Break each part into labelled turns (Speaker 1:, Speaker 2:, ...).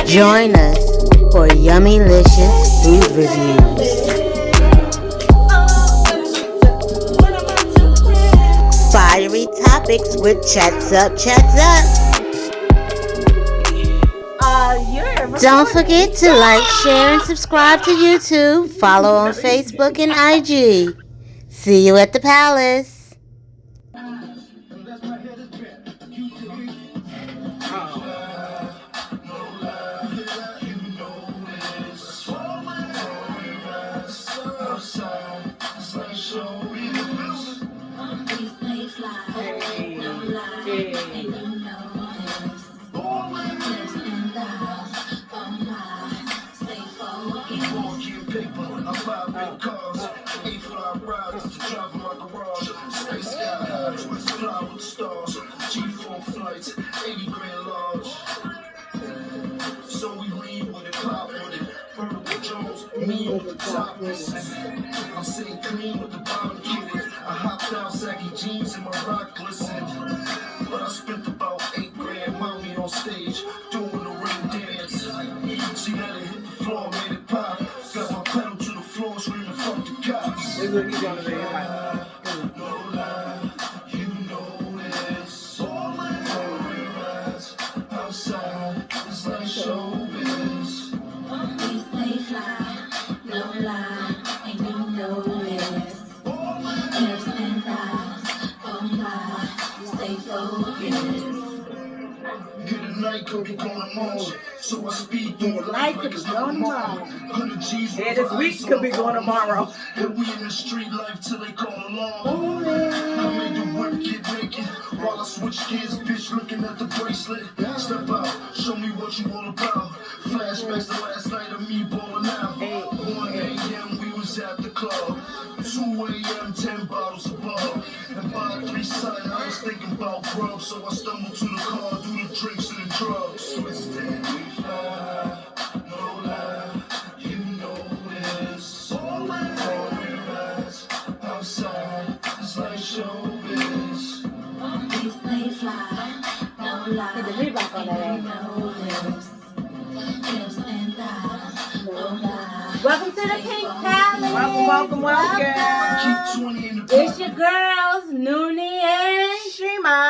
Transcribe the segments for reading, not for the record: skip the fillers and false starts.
Speaker 1: Join us for yummylicious food reviews. Fiery topics with Chats Up, Chats Up. Don't forget to like, share, and subscribe to YouTube. Follow on Facebook and IG. See you at the palace.
Speaker 2: So we lean with it, pop with it. Vertical Jones, me with the top. I'm sitting clean with the bottom kitted. I hopped out saggy jeans and my rock glistened. But I spent about $8 grand, mommy on stage, doing the ring dance. She had it hit the floor, made it pop. Got my pedal to the floor, screaming fuck the cops. This is what he's gonna say. No lie, you know this. All my rides outside, it's like showbiz.
Speaker 3: We stay fly, no lie, and you know this. Hips and thighs, oh my, stay focused.
Speaker 2: Get a night could be going tomorrow, so I speed through a
Speaker 4: Night could be going tomorrow.
Speaker 2: 100 G's
Speaker 4: Yeah, this week could be going tomorrow.
Speaker 2: And we in the street life till they call along. I made the whip get naked while I switch gears, bitch looking at the bracelet. Step out, show me what you all about. Flashbacks to last night of me balling out. 1 a.m. we was at the club. 2 a.m. 10 bottles above. And by 3 side I was thinking about grub, so I stumbled to the car, do the drinks and the drugs. Twisted, we fly, no lie, you know this. All my rides outside, it's like showbiz.
Speaker 3: We stay fly, no lie,
Speaker 4: Hit the Reebok on that
Speaker 3: and you know this. Hips and thighs, no lie.
Speaker 4: Welcome to the Pink Palace.
Speaker 2: I
Speaker 4: Welcome.
Speaker 2: keep 20 in the
Speaker 4: It's your girls, Noonie and Shima,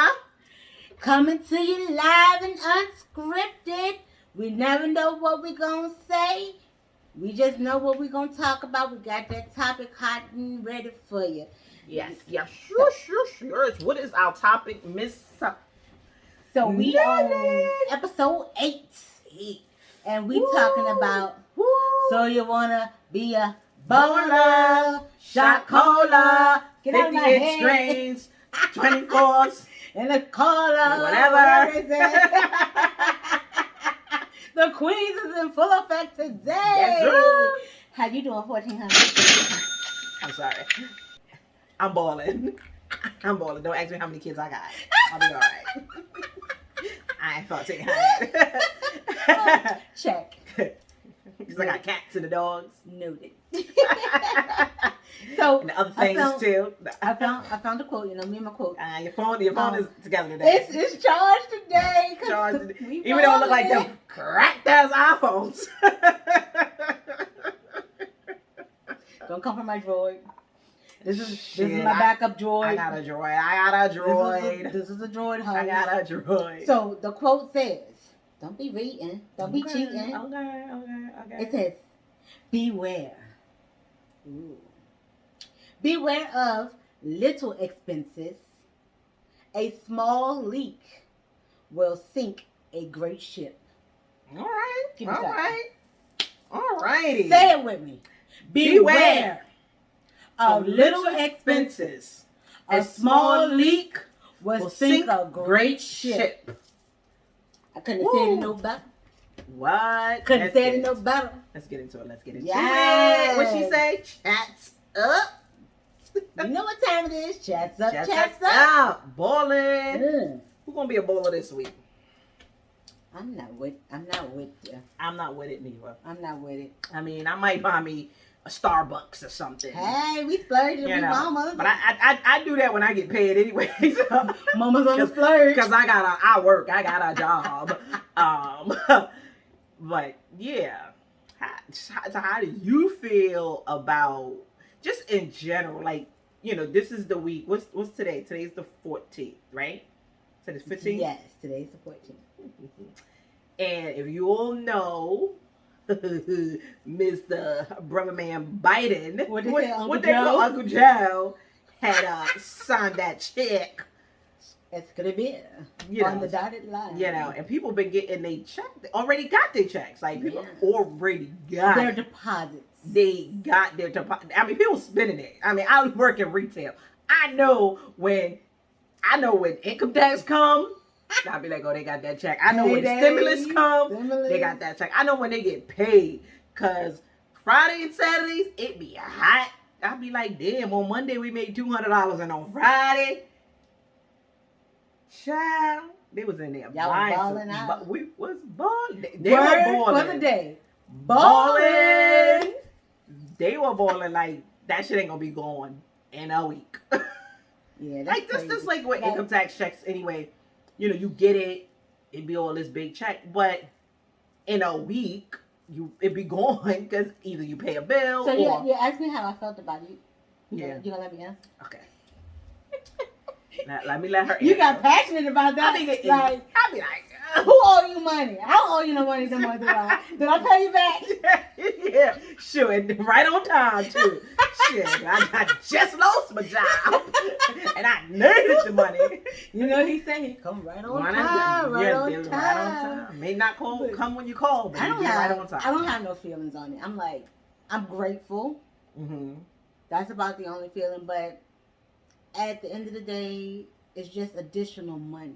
Speaker 4: coming to you live and unscripted. We never know what we're going to say. We just know what we're going to talk about. We got that topic hot and ready for you.
Speaker 5: Yes. Sure. What is our topic, Miss?
Speaker 4: So we on episode 8. And we talking about, so you want to be a bowler, shot cola, get out of my
Speaker 5: 50
Speaker 4: head,
Speaker 5: screens, 24s,
Speaker 4: and a cola,
Speaker 5: whatever.
Speaker 4: is it? The Queens is in full effect today.
Speaker 5: Yes, sir.
Speaker 4: How you doing, 1400?
Speaker 5: I'm sorry. I'm balling. Don't ask me how many kids I got. I'll be all right. I ain't felt too high.
Speaker 4: Check.
Speaker 5: Because I got cats and the dogs.
Speaker 4: Noted. So
Speaker 5: And the other things too.
Speaker 4: I found a quote. You know me and my quote.
Speaker 5: Your phone is together today.
Speaker 4: It's charged today.
Speaker 5: Charged. Even though it look like them cracked ass iPhones.
Speaker 4: Don't come from my droid. This is
Speaker 5: Shit,
Speaker 4: my backup droid.
Speaker 5: I got a droid.
Speaker 4: This is a droid house.
Speaker 5: I got a droid.
Speaker 4: So the quote says, "Don't be reading. Don't be cheating."
Speaker 5: Okay.
Speaker 4: It says, "Beware. Ooh. Beware of little expenses. A small leak will sink a great ship."
Speaker 5: All right.
Speaker 4: Give me that.
Speaker 5: All righty.
Speaker 4: Say it with me. Beware of little expenses.
Speaker 5: expenses.
Speaker 4: A small leak will sink a great ship. I couldn't have said it no better.
Speaker 5: What?
Speaker 4: Couldn't have said it no better.
Speaker 5: Let's get into it.
Speaker 4: Yes.
Speaker 5: it. What she say? Chats up.
Speaker 4: You know what time it is. Chats up, chats up.
Speaker 5: up. Ballin'.
Speaker 4: Mm.
Speaker 5: Who gonna be a bowler this week?
Speaker 4: I'm not with you.
Speaker 5: I'm not with it neither.
Speaker 4: I'm not with it.
Speaker 5: I mean, I might buy me a Starbucks or something.
Speaker 4: Hey, we splurged. We mamas.
Speaker 5: But I do that when I get paid anyway. So.
Speaker 4: Mamas on the splurge.
Speaker 5: Because I work. I got a job. But yeah, how do you feel about just in general? Like, this is the week. What's today? Today's the 14th, right? Today's 15th.
Speaker 4: Yes, today's the 14th.
Speaker 5: And if you all know, Mr. Brother Man Biden,
Speaker 4: What they call
Speaker 5: Uncle Joe had signed that check.
Speaker 4: It's gonna be on the dotted line.
Speaker 5: And people been getting their check. They already got their checks. Like, people already got
Speaker 4: their deposits.
Speaker 5: They got their deposit. I mean, people spending it. I mean, I work in retail. I know when income tax come, I'll be like, oh, they got that check. I know when stimulus come, they got that check. I know when they get paid. Cause Friday and Saturdays, it be hot. I'll be like, damn, on Monday we made $200 and on Friday, child, they was in there
Speaker 4: balling out.
Speaker 5: We was balling. They were balling
Speaker 4: for the day.
Speaker 5: Balling. They were balling like that shit ain't gonna be gone in a week.
Speaker 4: Yeah, that's
Speaker 5: like this like with income tax checks anyway. You get it be all this big check, but in a week it be gone because either you pay a bill
Speaker 4: so
Speaker 5: or
Speaker 4: you asked me how I felt about it.
Speaker 5: Yeah.
Speaker 4: You gonna let me answer?
Speaker 5: Okay. Now, let me let her answer.
Speaker 4: You got passionate about that.
Speaker 5: I be like,
Speaker 4: who owe you money? I don't owe you no money no more, did I? Did I pay you back?
Speaker 5: Yeah, sure, and right on time too. Shit, I just lost my job, and I needed the money.
Speaker 4: He said he come right on time. Right on time.
Speaker 5: May not come when you call, but right on time.
Speaker 4: I don't have no feelings on it. I'm grateful.
Speaker 5: Mm-hmm.
Speaker 4: That's about the only feeling, but at the end of the day, it's just additional money.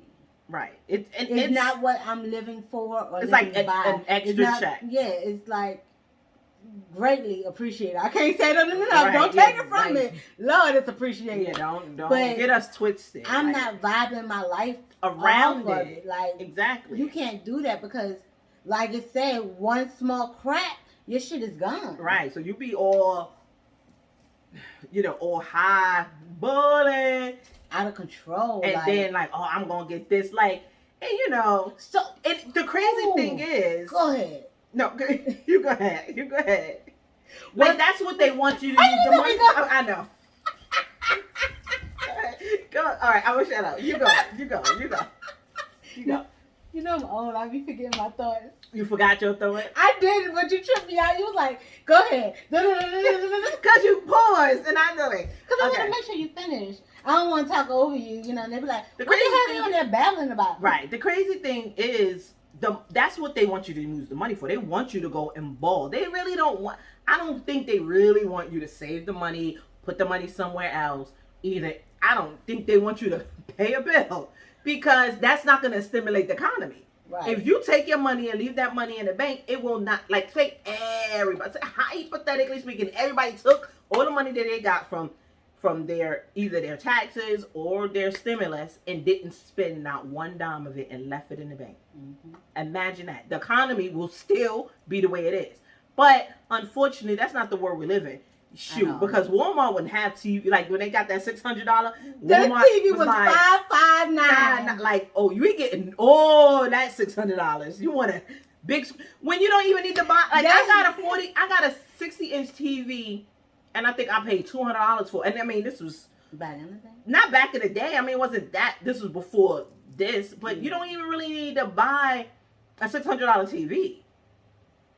Speaker 5: Right.
Speaker 4: It's not what I'm living for or
Speaker 5: it's
Speaker 4: living
Speaker 5: like
Speaker 4: by.
Speaker 5: an extra check.
Speaker 4: Yeah, it's like greatly appreciated. I can't say that enough. Right, don't take it from me. Lord, it's appreciated.
Speaker 5: Yeah, don't get us twisted.
Speaker 4: I'm not vibing my life
Speaker 5: around
Speaker 4: it. Like,
Speaker 5: exactly.
Speaker 4: You can't do that because, like it said, one small crack, your shit is gone.
Speaker 5: Right. So you be all high balling,
Speaker 4: out of control,
Speaker 5: and then oh, I'm gonna get this, and
Speaker 4: So
Speaker 5: the crazy thing is,
Speaker 4: go ahead.
Speaker 5: No, you go ahead. You go ahead. Well, that's what they want you to use the money. I know. Go. All right, I'm gonna shut up. You go.
Speaker 4: I'm old. I be forgetting my thoughts.
Speaker 5: You forgot your thought?
Speaker 4: I did, but you tripped me out. You was like, go ahead.
Speaker 5: Because you paused, and I know it.
Speaker 4: Because I want to make sure you finish. I don't want to talk over you, and they be like, what the hell are you on there babbling about?
Speaker 5: Right. The crazy thing is, that's what they want you to use the money for. They want you to go and ball. They really don't want, I don't think they really want you to save the money, put the money somewhere else. Either, I don't think they want you to pay a bill because that's not going to stimulate the economy. Right. If you take your money and leave that money in the bank, it will not, say everybody, hypothetically speaking, everybody took all the money that they got from their either their taxes or their stimulus and didn't spend not one dime of it and left it in the bank. Mm-hmm. Imagine that. The economy will still be the way it is. But unfortunately, that's not the world we live in. Shoot, because Walmart wouldn't have TV. Like when they got that $600, Walmart
Speaker 4: TV was like $559.
Speaker 5: Like, oh, you ain't getting all that $600. You want a big when you don't even need to buy. Like I got a 60-inch TV. And I think I paid $200 for it. And I mean, this was
Speaker 4: back in the day.
Speaker 5: Not back in the day. I mean, it wasn't that. This was before this. But you don't even really need to buy a $600 TV.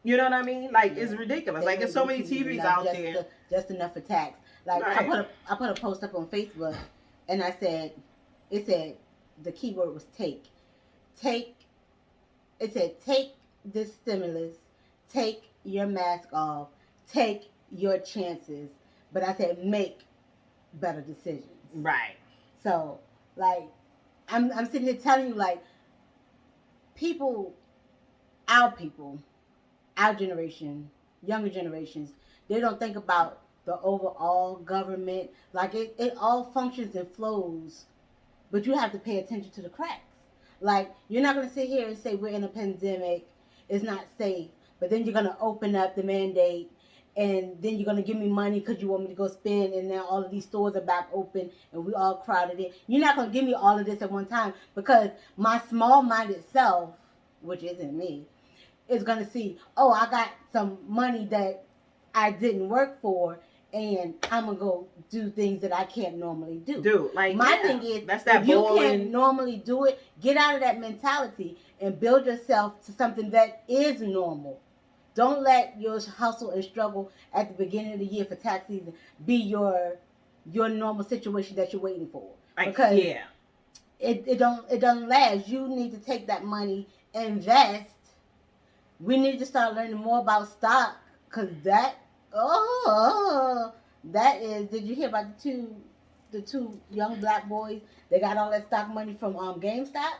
Speaker 5: You know what I mean? Like, it's ridiculous. Like, there's so many TVs out there.
Speaker 4: Just enough for tax. Like, right. I put a post up on Facebook, and it said, the keyword was take. It said, take this stimulus, take your mask off, take your chances, but I said make better decisions.
Speaker 5: Right.
Speaker 4: So, I'm sitting here telling you, our generation, younger generations, they don't think about the overall government. It all functions and flows, but you have to pay attention to the cracks. You're not going to sit here and say we're in a pandemic, it's not safe, but then you're going to open up the mandate, and then you're going to give me money because you want me to go spend, and now all of these stores are back open, and we all crowded in. You're not going to give me all of this at one time because my small-minded self, which isn't me, is going to see, oh, I got some money that I didn't work for, and I'm going to go do things that I can't normally do.
Speaker 5: Like,
Speaker 4: my thing is,
Speaker 5: that's that
Speaker 4: if you
Speaker 5: Ballin.
Speaker 4: can't normally do it, get out of that mentality and build yourself to something that is normal. Don't let your hustle and struggle at the beginning of the year for tax season be your normal situation that you're waiting for. Because it doesn't last. You need to take that money, invest. We need to start learning more about stock, because that is. Did you hear about the two young black boys? They got all that stock money from GameStop.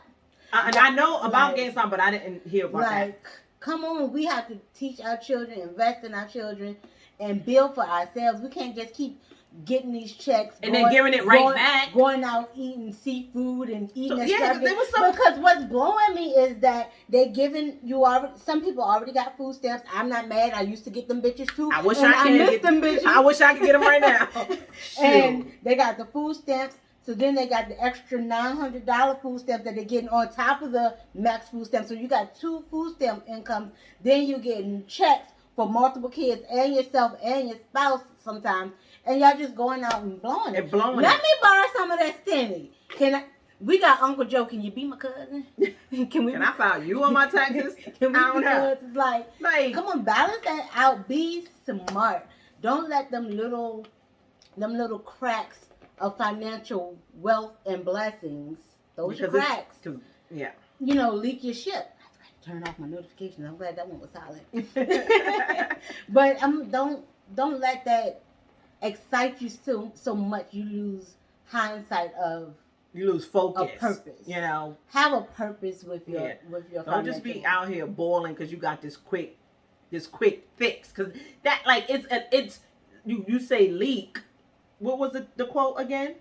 Speaker 5: And I know about GameStop, but I didn't hear about that.
Speaker 4: Come on, we have to teach our children, invest in our children, and build for ourselves. We can't just keep getting these checks
Speaker 5: and then giving it back.
Speaker 4: Going out eating seafood and eating because what's blowing me is that they're giving you already. Some people already got food stamps. I'm not mad. I used to get them bitches too.
Speaker 5: I wish I could get them right now.
Speaker 4: And they got the food stamps. So then they got the extra $900 food stamp that they're getting on top of the max food stamp. So you got 2 food stamp incomes. Then you're getting checks for multiple kids and yourself and your spouse sometimes. And y'all just going out and blowing it. Let me borrow some of that stimmy. We got Uncle Joe. Can you be my cousin?
Speaker 5: Can I file you on my taxes?
Speaker 4: Can we be cousins? Like, come on, balance that out. Be smart. Don't let them little cracks of financial wealth and blessings, those cracks, leak your ship. Turn off my notifications. I'm glad that one was silent. But don't let that excite you so much you lose hindsight of.
Speaker 5: You lose focus.
Speaker 4: A purpose. Have a purpose with your
Speaker 5: Don't just be out here balling because you got this quick fix. Because that it's you say leak. What was the quote again?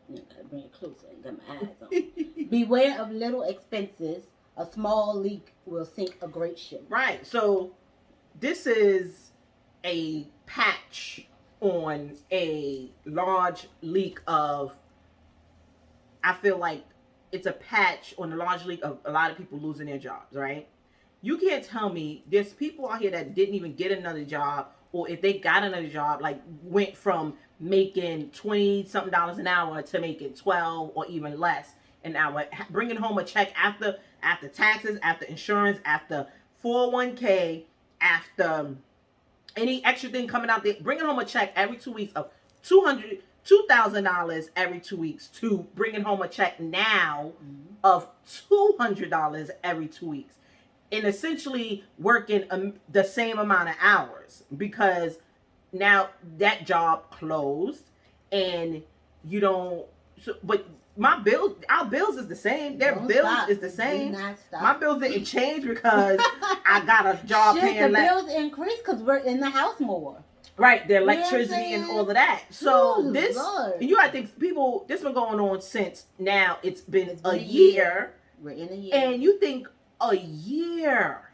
Speaker 4: You gotta bring it closer and get my eyes on. Beware of little expenses. A small leak will sink a great ship.
Speaker 5: Right. So this is a patch on a large leak of. I feel like it's a patch on a large leak of a lot of people losing their jobs. Right. You can't tell me there's people out here that didn't even get another job. Or if they got another job, like went from making $20-something an hour to making 12 or even less an hour, bringing home a check after taxes, after insurance, after 401k, after any extra thing coming out there, bringing home a check every 2 weeks of $2,000 every 2 weeks to bringing home a check now of $200 every 2 weeks. And essentially working the same amount of hours because now that job closed and you don't. But our bills is the same. Their bills is the same. My bills didn't change because I got a job paying less.
Speaker 4: The bills increased because we're in the house more.
Speaker 5: Right, the electricity and all of that. So I think people. This been going on since now. It's been a year.
Speaker 4: We're in a year,
Speaker 5: and you think. A year,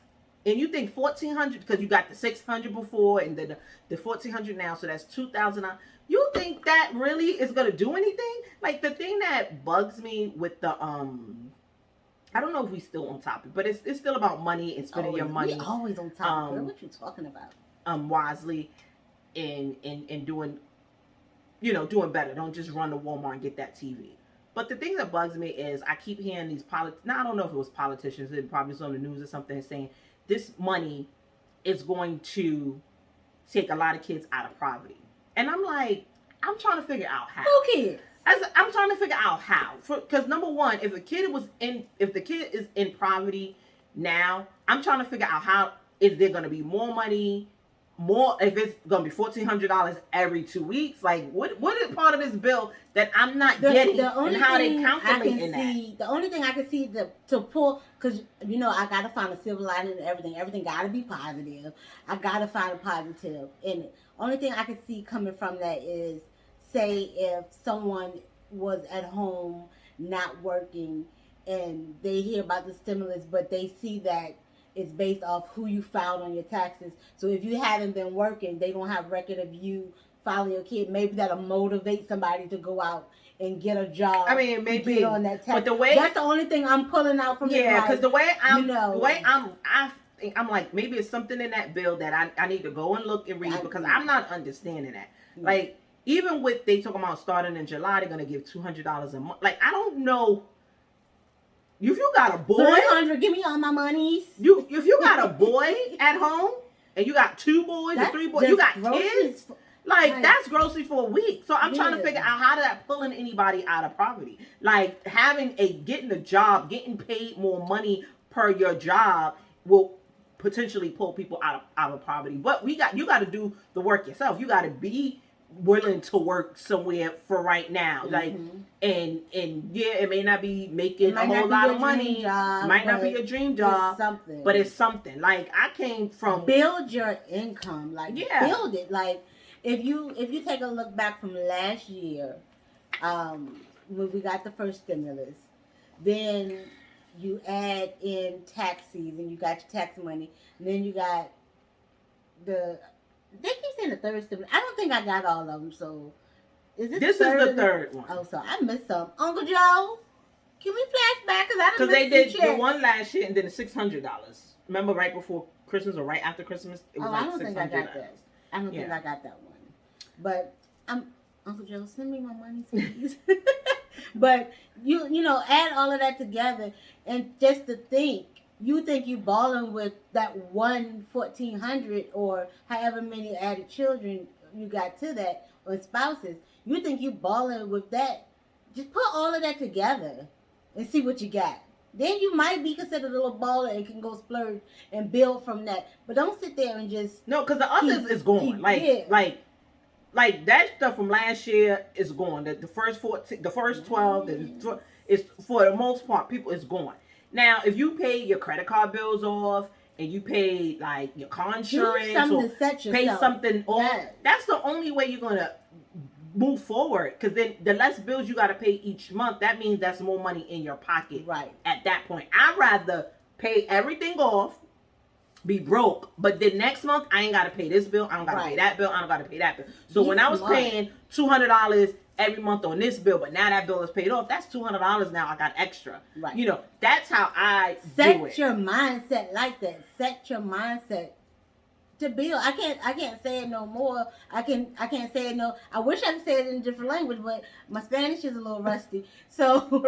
Speaker 5: and you think $1,400 because you got the $600 before and then the $1,400 now, so that's $2,000. You think that really is gonna do anything? Like the thing that bugs me with the I don't know if we still on topic, but it's still about money and spending your money.
Speaker 4: We always on topic. Girl, what you talking about?
Speaker 5: Wisely, and doing, doing better. Don't just run to Walmart and get that TV. But the thing that bugs me is I keep hearing these I don't know if it was politicians, it probably was on the news or something, saying this money is going to take a lot of kids out of poverty. And I'm like, I'm trying to figure out how.
Speaker 4: Who kids?
Speaker 5: I'm trying to figure out how. Because number one, if the kid is in poverty now, I'm trying to figure out how is there going to be more money. If it's gonna be $1,400 every 2 weeks, like what is part of this bill that I'm not getting, and how they calculate in that?
Speaker 4: The only thing I can see to pull, because I gotta find a silver lining in everything. Everything gotta be positive. I gotta find a positive in it. Only thing I can see coming from that is, say if someone was at home not working and they hear about the stimulus, but they see that it's based off who you filed on your taxes. So if you haven't been working, they don't have record of you follow your kid. Maybe that'll motivate somebody to go out and get a job.
Speaker 5: I mean, maybe
Speaker 4: get on that tax.
Speaker 5: But the way
Speaker 4: that's the only thing I'm pulling out from this.
Speaker 5: Yeah, because the way
Speaker 4: I'm
Speaker 5: I'm like, maybe it's something in that bill that I need to go and look and read because I'm not understanding that.
Speaker 4: Yeah.
Speaker 5: Like, even with they talking about starting in July, they're gonna give $200 a month. Like, I don't know. If you got a boy,
Speaker 4: 300, give me all my monies.
Speaker 5: If you got a boy at home and you got 2 boys or 3 boys, you got kids. Like, that's groceries for a week. So I'm trying to figure out how that pulling anybody out of poverty. Like, getting a job, getting paid more money per your job will potentially pull people out of poverty. But you got to do the work yourself. You got to be willing to work somewhere for right now. Like, and yeah, it may not be making a whole lot of money. Might not be a dream job. But it's something. Like, I came from
Speaker 4: build your income. Like, build it. Like, if you take a look back from last year, when we got the first stimulus, then you add in tax season, you got your tax money, and then you got they keep saying the third stimulus. I don't think I got all of them, so
Speaker 5: this is the third one.
Speaker 4: Oh, so I missed some. Uncle Joe, can we flash back? Because
Speaker 5: they did the one last year and then the $600. Remember, right before Christmas or right after Christmas, it was like $600.
Speaker 4: I don't think I got that. I don't think I got that one. But Uncle Joe, send me my money, please. But you know, add all of that together, and just to think, you think you balling with that 1,400 or however many added children you got to that, or spouses. You think you balling with that? Just put all of that together and see what you got. Then you might be considered a little baller and can go splurge and build from that. But don't sit there and just
Speaker 5: because the others is gone. Like that stuff from last year is gone. The first 14, the first 12, is for the most part people is gone. Now, if you pay your credit card bills off and you pay like your car insurance or pay something off, that's the only way you're gonna move forward. Because then the less bills you got to pay each month, that means that's more money in your pocket.
Speaker 4: Right. At
Speaker 5: that point, I'd rather pay everything off, be broke, but then next month I ain't got to pay this bill, I don't got to pay that bill, I don't got to pay that bill. So when I was paying $200 every month on this bill, but now that bill is paid off, that's $200 now I got extra.
Speaker 4: Right.
Speaker 5: You know, that's how I do it.
Speaker 4: Set your mindset like that. Set your mindset to build. I can't say it no more. I can't say it no. I wish I could say it in a different language, but my Spanish is a little rusty. So,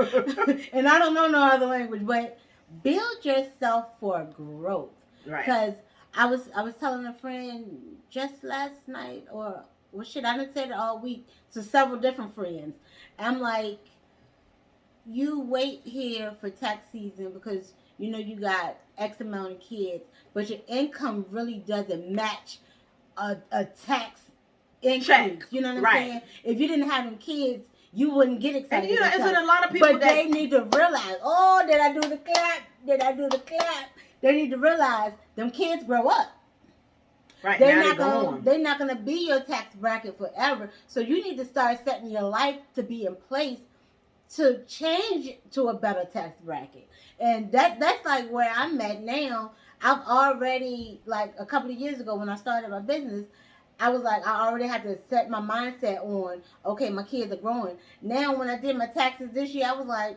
Speaker 4: and I don't know no other language, but build yourself for growth.
Speaker 5: Right.
Speaker 4: Because I was telling a friend just last night, or well, shit, I didn't say it all week to several different friends. I'm like, you wait here for tax season because you know you got X amount of kids, but your income really doesn't match a tax increase.
Speaker 5: Check.
Speaker 4: You know what I'm saying? If you didn't have them kids, you wouldn't get excited.
Speaker 5: And you know, isn't a lot of people
Speaker 4: they need to realize, oh, did I do the clap? Did I do the clap? They need to realize them kids grow up.
Speaker 5: Right.
Speaker 4: They're not gonna be your tax bracket forever. So you need to start setting your life to be in place to change to a better tax bracket. And that's like where I'm at now. I've already, like a couple of years ago when I started my business, I was like, I already had to set my mindset on, okay, my kids are growing. Now when I did my taxes this year, I was like,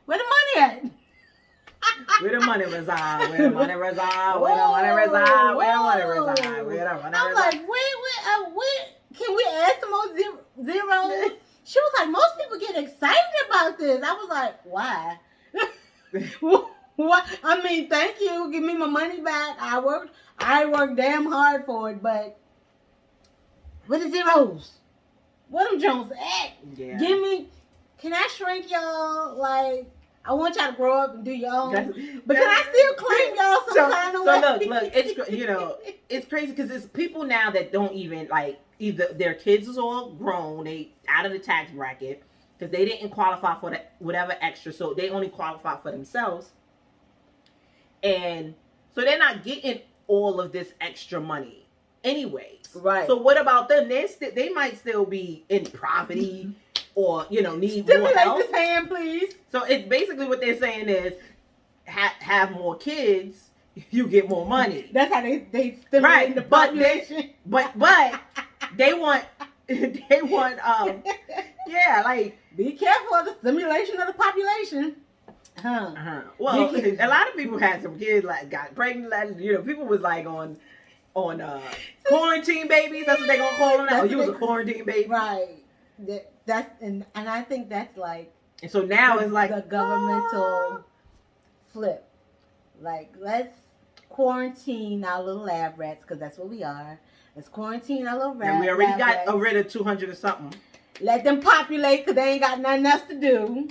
Speaker 4: where the money at?
Speaker 5: Where the money reside? Where the money reside? Where the money reside? Where the money reside? Where the money reside?
Speaker 4: I'm like, wait, can we add some more zeros? She was like, most people get excited about this. I was like, why? What? I mean, thank you. Give me my money back. I worked damn hard for it, but where the zeros? Where them Jones at?
Speaker 5: Yeah.
Speaker 4: Can I shrink y'all? Like, I want y'all to grow up and do your own. But can I still claim y'all some kind of way?
Speaker 5: So look, it's, you know, it's crazy because it's people now that don't even, like, either their kids is all grown, they out of the tax bracket because they didn't qualify for whatever extra, so they only qualify for themselves. And so they're not getting all of this extra money anyways.
Speaker 4: Right.
Speaker 5: So what about them? They might still be in poverty or, you know, need more help.
Speaker 4: Stimulate this hand, please.
Speaker 5: So it's basically what they're saying is have more kids, you get more money.
Speaker 4: That's how they stimulate the population.
Speaker 5: But they want yeah, like,
Speaker 4: be careful of the stimulation of the population.
Speaker 5: Well, a lot of people had some kids like got pregnant. Like, you know, people was like on quarantine babies. That's what they gonna call them now. Oh, you was a quarantine baby,
Speaker 4: right? That's and I think that's like.
Speaker 5: And so now it's like
Speaker 4: the governmental flip. Like, let's quarantine our little lab rats, because that's what we are. Let's quarantine our little rats.
Speaker 5: And we already got rid of 200 or something.
Speaker 4: Let them populate, because they ain't got nothing else to do.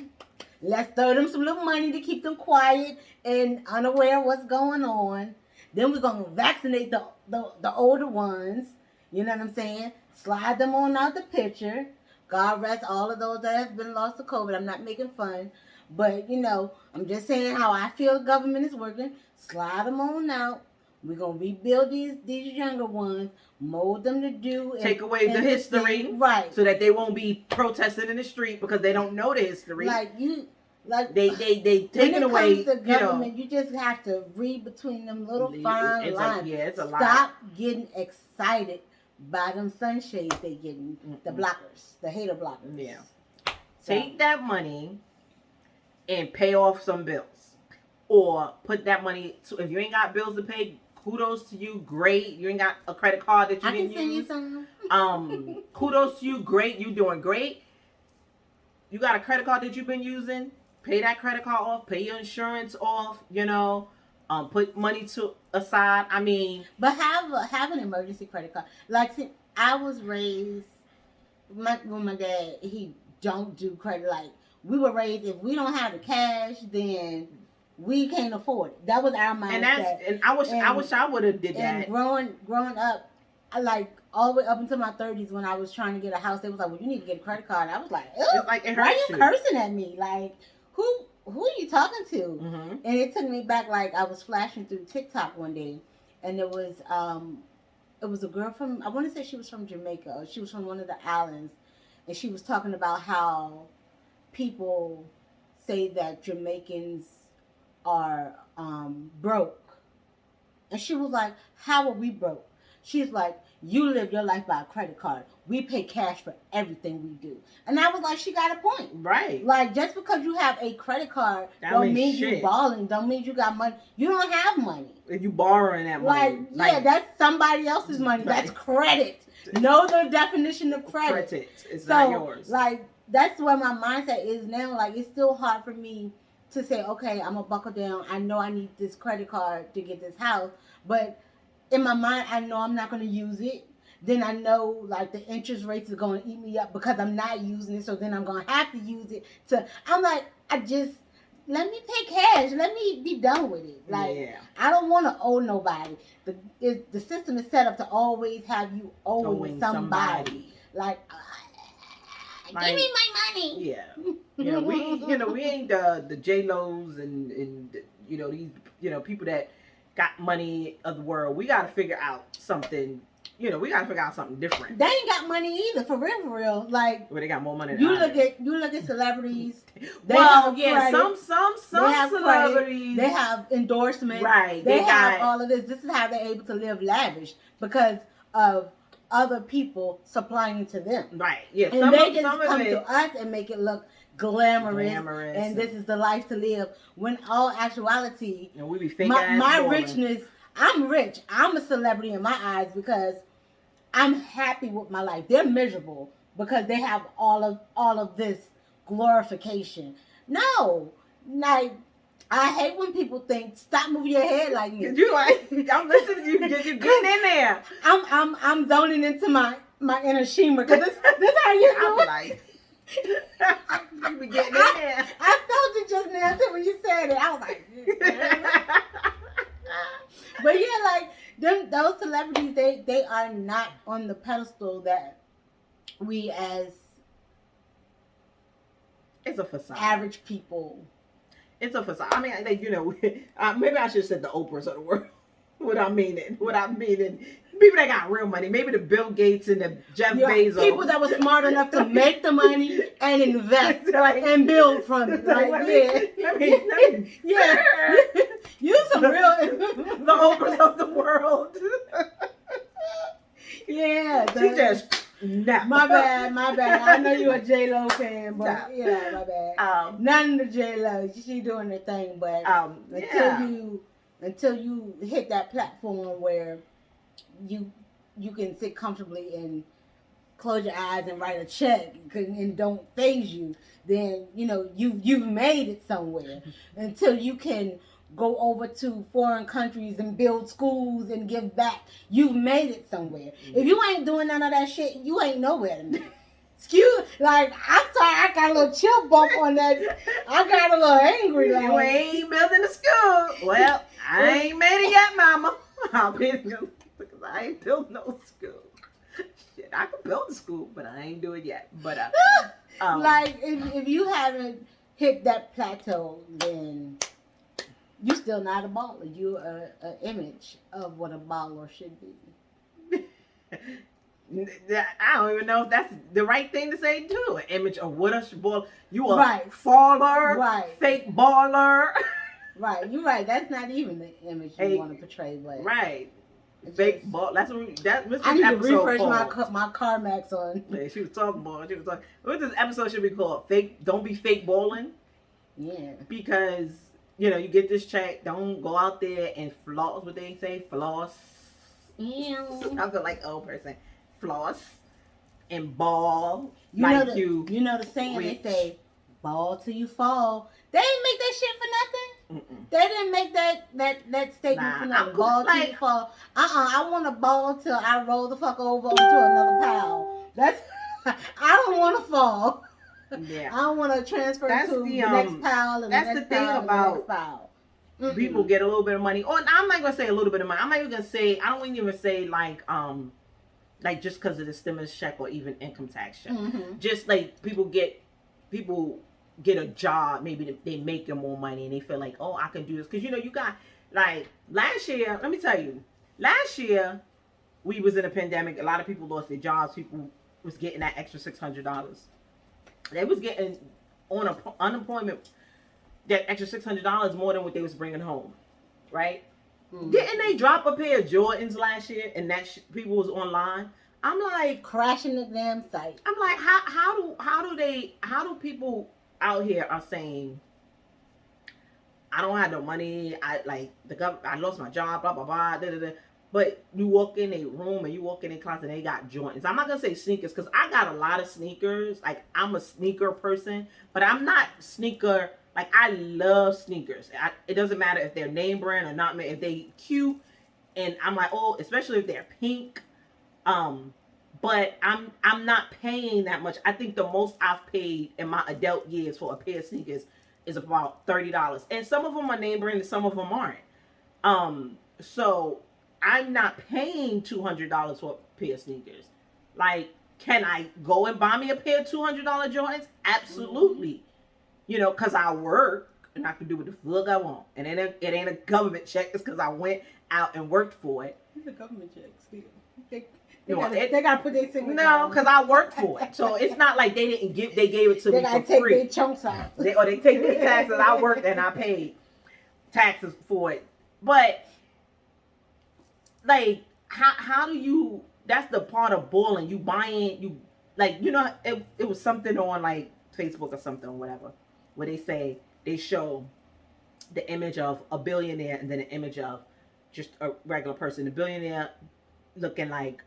Speaker 4: Let's throw them some little money to keep them quiet and unaware of what's going on. Then we're going to vaccinate the older ones. You know what I'm saying? Slide them on out the picture. God rest all of those that have been lost to COVID. I'm not making fun. But, you know, I'm just saying how I feel the government is working. Slide them on out. We're going to rebuild these younger ones, mold them to do.
Speaker 5: Take away the history.
Speaker 4: Right.
Speaker 5: So that they won't be protesting in the street because they don't know the history. They taking away,
Speaker 4: when it comes to government, you just have to read between them little fine lines.
Speaker 5: It's a lot.
Speaker 4: Stop getting excited by them sunshades they getting. The blockers, the hater blockers.
Speaker 5: Yeah. Take that money and pay off some bills. Or put that money, if you ain't got bills to pay, kudos to you, great. You ain't got a credit card that you can use. I can send you some. Kudos to you, great. You doing great. You got a credit card that you've been using, pay that credit card off, pay your insurance off, you know, put money aside. I mean,
Speaker 4: but have an emergency credit card. Like, see, I was raised, when my dad, he don't do credit. Like, we were raised, if we don't have the cash, then we can't afford it. That was our mindset.
Speaker 5: And I wish I would have did that.
Speaker 4: And growing up, I like all the way up until my 30s, when I was trying to get a house, they was like, "Well, you need to get a credit card." I was like,
Speaker 5: it's like,
Speaker 4: why are you cursing at me? Like, who are you talking to?
Speaker 5: Mm-hmm.
Speaker 4: And it took me back. Like, I was flashing through TikTok one day, and it was a girl from, I want to say she was from Jamaica, or she was from one of the islands, and she was talking about how people say that Jamaicans are broke, and she was like, "How are we broke?" She's like, "You live your life by a credit card. We pay cash for everything we do." And I was like, she got a point.
Speaker 5: Right.
Speaker 4: Like, just because you have a credit card don't mean you balling, don't mean you got money. You don't have money.
Speaker 5: If you borrowing that money.
Speaker 4: Like, that's somebody else's money. Right. That's credit. Know the definition of credit.
Speaker 5: It's not yours.
Speaker 4: Like, that's where my mindset is now. Like, it's still hard for me to say, okay, I'm going to buckle down. I know I need this credit card to get this house. But in my mind, I know I'm not going to use it. Then I know, like, the interest rates are going to eat me up because I'm not using it. So then I'm going to have to use it I'm like, let me pay cash. Let me be done with it. Like, yeah. I don't want to owe nobody. The system is set up to always have you owing somebody. Like, give me my money.
Speaker 5: Yeah. We ain't the J-Los and these, people that got money of the world. We got to figure out something. We got to figure out something different.
Speaker 4: They ain't got money either, for real. Like,
Speaker 5: well, they got more money than
Speaker 4: you look at celebrities.
Speaker 5: Some celebrities.
Speaker 4: They have endorsements.
Speaker 5: Right.
Speaker 4: They have all of this. This is how they're able to live lavish because of other people supplying to them.
Speaker 5: Right. Yeah.
Speaker 4: And they just come to us and make it look glamorous and this is the life to live. When all actuality,
Speaker 5: and we be fake
Speaker 4: my richness. I'm rich. I'm a celebrity in my eyes because I'm happy with my life. They're miserable because they have all of this glorification. No, like, I hate when people think, stop moving your head like me.
Speaker 5: You like, I'm listening to you. You're getting in there.
Speaker 4: I'm zoning into my inner Shima because this how you do it.
Speaker 5: Like, you be getting in there.
Speaker 4: I felt it just now too when you said it. I was like, but yeah, like those celebrities, they are not on the pedestal that we as
Speaker 5: it's a facade.
Speaker 4: Average people.
Speaker 5: It's a facade. I mean, maybe I should have said the Oprahs of the world. What I mean, people that got real money. Maybe the Bill Gates and the Jeff Bezos.
Speaker 4: People that were smart enough to make the money and invest and build from it. Like,
Speaker 5: let me
Speaker 4: You some real
Speaker 5: the Oprahs of the world.
Speaker 4: Yeah,
Speaker 5: She just no.
Speaker 4: My bad. I know you're a J-Lo fan, but
Speaker 5: No.
Speaker 4: yeah, my bad. None of the J-Lo. She doing her thing, but until you hit that platform where you can sit comfortably and close your eyes and write a check and don't phase you, then you've made it somewhere. Until you can go over to foreign countries and build schools and give back, you've made it somewhere. If you ain't doing none of that shit, you ain't nowhere to me. I'm sorry, I got a little chill bump on that. I got a little angry. Like,
Speaker 5: you ain't building a school. Well, I ain't made it yet, mama. Because I ain't built no school. Shit, I can build a school, but I ain't do it yet. But
Speaker 4: like, if you haven't hit that plateau, then you still not a baller. You an image of what a baller should be.
Speaker 5: I don't even know if that's the right thing to say too. An image of what a baller. You a faller, fake baller.
Speaker 4: Right, you're right. That's not even the image you want to portray. But
Speaker 5: right, fake ball. That's what
Speaker 4: I need to refresh my CarMax on.
Speaker 5: Yeah, she was talking about. What this episode should be called? Fake. Don't be fake bowling.
Speaker 4: Yeah.
Speaker 5: Because you get this check. Don't go out there and floss. What they say, floss.
Speaker 4: Yeah.
Speaker 5: I feel like old person. Floss and ball.
Speaker 4: You know the saying
Speaker 5: rich.
Speaker 4: They say, ball till you fall. They didn't make that shit for nothing.
Speaker 5: Mm-mm.
Speaker 4: They didn't make that statement for nothing. Ball till you fall. I want to ball till I roll the fuck over to another pile. That's I don't want to fall.
Speaker 5: Yeah.
Speaker 4: I don't want to transfer to the next pile and
Speaker 5: that's
Speaker 4: the next
Speaker 5: the thing
Speaker 4: pile
Speaker 5: about
Speaker 4: and the next pile.
Speaker 5: People get a little bit of money. Or I'm not gonna say a little bit of money. I'm not even gonna say. I don't even say like just because of the stimulus check or even income tax check.
Speaker 4: Mm-hmm.
Speaker 5: Just like people get a job, maybe they make more money and they feel like, oh, I can do this. Because you got like last year, let me tell you, last year we was in a pandemic. A lot of people lost their jobs. People was getting that extra $600. They was getting on unemployment that extra $600 more than what they was bringing home, right? Mm-hmm. Didn't they drop a pair of Jordans last year and that people was online? I'm like
Speaker 4: crashing the damn site.
Speaker 5: I'm like, how do people out here are saying, I don't have no money, I lost my job, blah blah blah, da, da, da. But you walk in a room and you walk in a closet and they got Jordans. I'm not gonna say sneakers because I got a lot of sneakers. Like I'm a sneaker person, but I'm not sneaker. Like I love sneakers. It doesn't matter if they're name brand or not. If they cute, and I'm like, oh, especially if they're pink. But I'm not paying that much. I think the most I've paid in my adult years for a pair of sneakers is about $30, and some of them are name brand and some of them aren't. So I'm not paying $200 for a pair of sneakers. Like, can I go and buy me a pair of $200 Jordans? Absolutely. Because I work and I can do what the fuck I want. And it ain't a government check. It's because I went out and worked for it.
Speaker 4: It's a government check still. They got to put their signature.
Speaker 5: No, because I worked for it. So it's not like they gave it to me for free. They got to take
Speaker 4: their chunks out.
Speaker 5: They take their taxes. I worked and I paid taxes for it. But, like, how do you... That's the part of balling. You buying... It was something on, like, Facebook or something or whatever, where they show the image of a billionaire and then an image of just a regular person. The billionaire looking like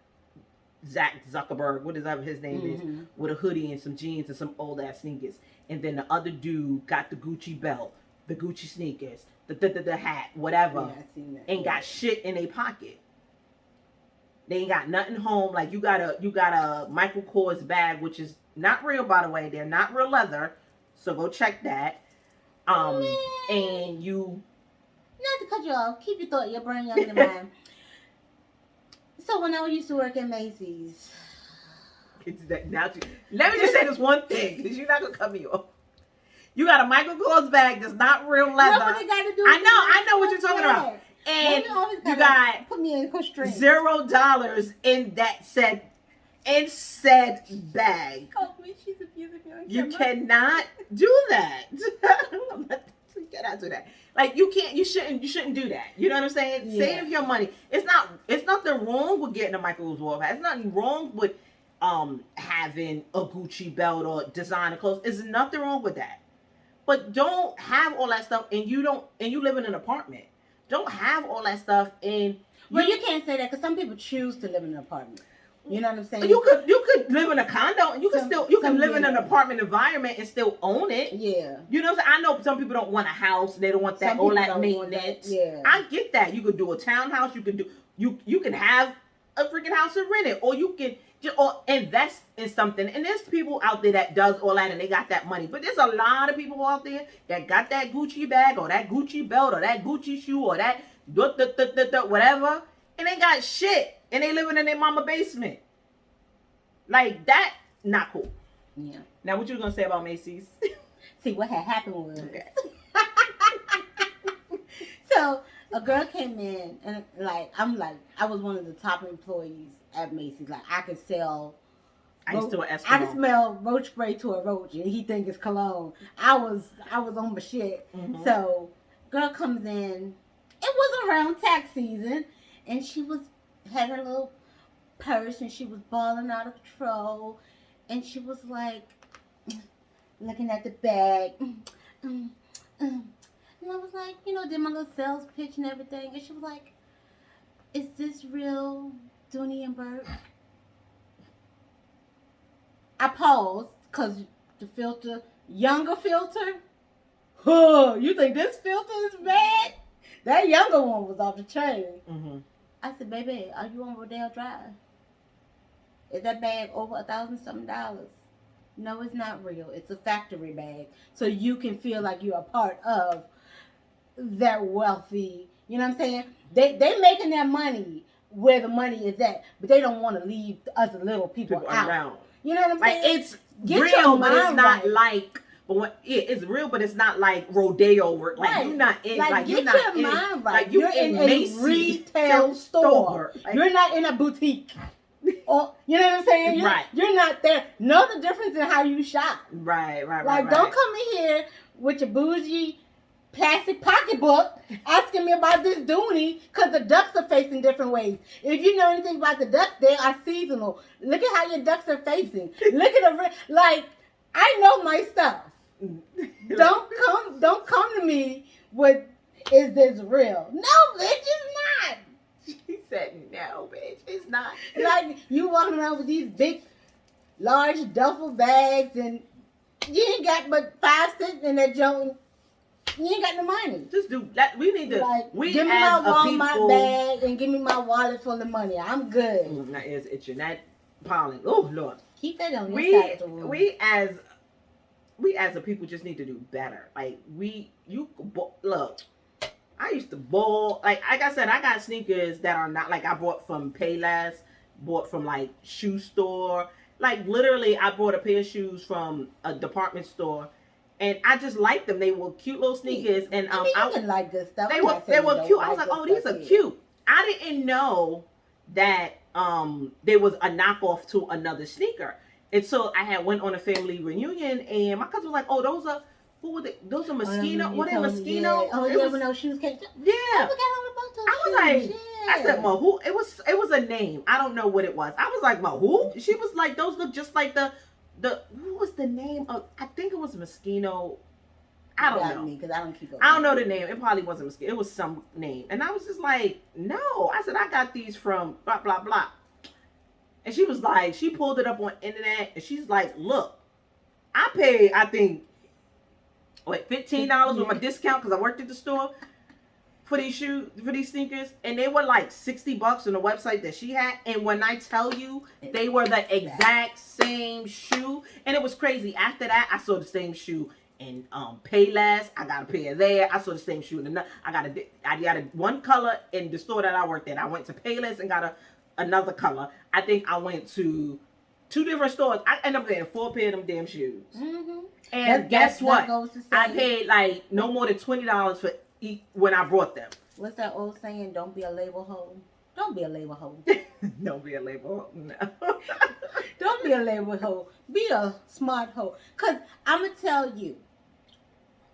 Speaker 5: Zach Zuckerberg, whatever his name is, with a hoodie and some jeans and some old ass sneakers. And then the other dude got the Gucci belt, the Gucci sneakers, the hat, whatever,
Speaker 4: yeah, I seen that.
Speaker 5: and got shit in their pocket. They ain't got nothing home. Like you got a Michael Kors bag, which is not real, by the way. They're not real leather, so go check that. And you...
Speaker 4: Not to cut you off. Keep your brain younger than mine. So when I used to work at Macy's...
Speaker 5: let me just say this one thing, because you're not going to cut me off. You got a Michael Kors bag that's not real leather.
Speaker 4: What they got to do?
Speaker 5: I know what you're talking about. And you got
Speaker 4: put me in constraint.
Speaker 5: $0 in that said bag.
Speaker 4: Oh, she's abusing me on
Speaker 5: you
Speaker 4: camera.
Speaker 5: cannot do that. You cannot do that. Like you shouldn't do that. You know what I'm saying?
Speaker 4: Yeah.
Speaker 5: Save your money. It's nothing wrong with getting a Michael's wall pass. It's nothing wrong with having a Gucci belt or designer clothes. There's nothing wrong with that. But don't have all that stuff and you live in an apartment. Don't have all that stuff and
Speaker 4: Well, you can't say that because some people choose to live in an apartment. You know what I'm saying?
Speaker 5: You could live in a condo and you can live in an apartment environment and still own it.
Speaker 4: Yeah.
Speaker 5: You know what I'm saying? I know some people don't want a house, they don't want that all that maintenance.
Speaker 4: Yeah.
Speaker 5: I get that. You could do a townhouse, you can have a freaking house and rent it, or you can or invest in something. And there's people out there that does all that and they got that money. But there's a lot of people out there that got that Gucci bag or that Gucci belt or that Gucci shoe or that whatever, and they got shit. And they living in their mama basement. Like that, not cool.
Speaker 4: Yeah.
Speaker 5: Now, what you gonna say about Macy's?
Speaker 4: See, what had happened was,
Speaker 5: Okay.
Speaker 4: so a girl came in and I was one of the top employees at Macy's. Like I could sell.
Speaker 5: I used to
Speaker 4: I could smell roach spray to a roach, and he think it's cologne. I was on my shit.
Speaker 5: Mm-hmm.
Speaker 4: So, girl comes in. It was around tax season, and she had her little purse and she was balling out of control, and she was like looking at the bag, and I was like, did my little sales pitch and everything, and she was like, "Is this real Dooney and Burke?" I paused because the younger filter. Oh, you think this filter is bad? That younger one was off the chain.
Speaker 5: Mm-hmm.
Speaker 4: I said, "Baby, are you on Rodale Drive? Is that bag over $1,000-something? No, it's not real. It's a factory bag. So you can feel like you're a part of that wealthy." You know what I'm saying? They making their money where the money is at, but they don't want to leave us little people out.
Speaker 5: Around.
Speaker 4: You know what I'm
Speaker 5: Like
Speaker 4: saying?
Speaker 5: it's
Speaker 4: Get
Speaker 5: real,
Speaker 4: your
Speaker 5: but it's
Speaker 4: mind
Speaker 5: not
Speaker 4: right.
Speaker 5: like. But it's real, but it's not like rodeo work. Like
Speaker 4: Right.
Speaker 5: you're not in.
Speaker 4: Like,
Speaker 5: you're
Speaker 4: get
Speaker 5: not
Speaker 4: your
Speaker 5: in.
Speaker 4: mind right.
Speaker 5: Like you're
Speaker 4: in
Speaker 5: Macy's
Speaker 4: a retail store.
Speaker 5: Like,
Speaker 4: You're not in a boutique. Or, you know what I'm saying?
Speaker 5: Right.
Speaker 4: You're not there. Know the difference in how you shop.
Speaker 5: Right.
Speaker 4: Like, don't come in here with your bougie plastic pocketbook asking me about this Dooney because the ducks are facing different ways. If you know anything about the ducks, they are seasonal. Look at how your ducks are facing. Look at like, I know my stuff. Don't come to me with, "Is this real?" No, bitch, it's not.
Speaker 5: She said, "No, bitch, it's not."
Speaker 4: Like, you walking around with these big, large duffel bags and you ain't got but 5 cents in that joint. You ain't got no money.
Speaker 5: Just do that. We need to.
Speaker 4: Like,
Speaker 5: We
Speaker 4: give me
Speaker 5: as
Speaker 4: my
Speaker 5: a
Speaker 4: Walmart
Speaker 5: people.
Speaker 4: bag and give me my wallet full of money. I'm good.
Speaker 5: Now it's itching. That pollen. Oh Lord.
Speaker 4: Keep that on your side of the room.
Speaker 5: We as a people just need to do better. Like look. I used to ball. Like I said, I got sneakers that are not like I bought from Payless, bought from like shoe store. Like literally, I bought a pair of shoes from a department store, and I just liked them. They were cute little sneakers, and
Speaker 4: you can like good stuff.
Speaker 5: They were cute. I was like, "Oh, these are cute." I didn't know that there was a knockoff to another sneaker. And so I had went on a family reunion, and my cousin was like, "Oh, those are who were they? Those are Moschino. What are Moschino?"
Speaker 4: Yeah. Oh, yeah, when those shoes came.
Speaker 5: Yeah.
Speaker 4: I forgot all about those
Speaker 5: I was
Speaker 4: shoes.
Speaker 5: like,
Speaker 4: Yeah.
Speaker 5: I said, "Ma, who?" It was a name. I don't know what it was. I was like, "Ma, who?" She was like, "Those look just like the what was the name of? I think it was Moschino. I don't know.
Speaker 4: Because I don't keep up.
Speaker 5: I don't know the name. It probably wasn't Moschino. It was some name." And I was just like, "No." I said, "I got these from blah blah blah." And she was like, she pulled it up on internet, and she's like, "Look, I paid, I think, $15 with my discount because I worked at the store for these sneakers, and they were like $60 on the website that she had. And when I tell you, they were the exact same shoe, and it was crazy. After that, I saw the same shoe in Payless. I got a pair there. I saw the same shoe in another. I got a one color in the store that I worked at. I went to Payless and got another color. I think I went to 2 different stores. I ended up getting 4 pair of them damn shoes.
Speaker 4: Mm-hmm.
Speaker 5: And guess what? I paid like no more than $20 for when I brought them.
Speaker 4: What's that old saying? Don't be a label hoe. Don't be a label hoe.
Speaker 5: Don't be a label. No.
Speaker 4: Don't be a label hoe. Be a smart hoe. Because I'm going to tell you,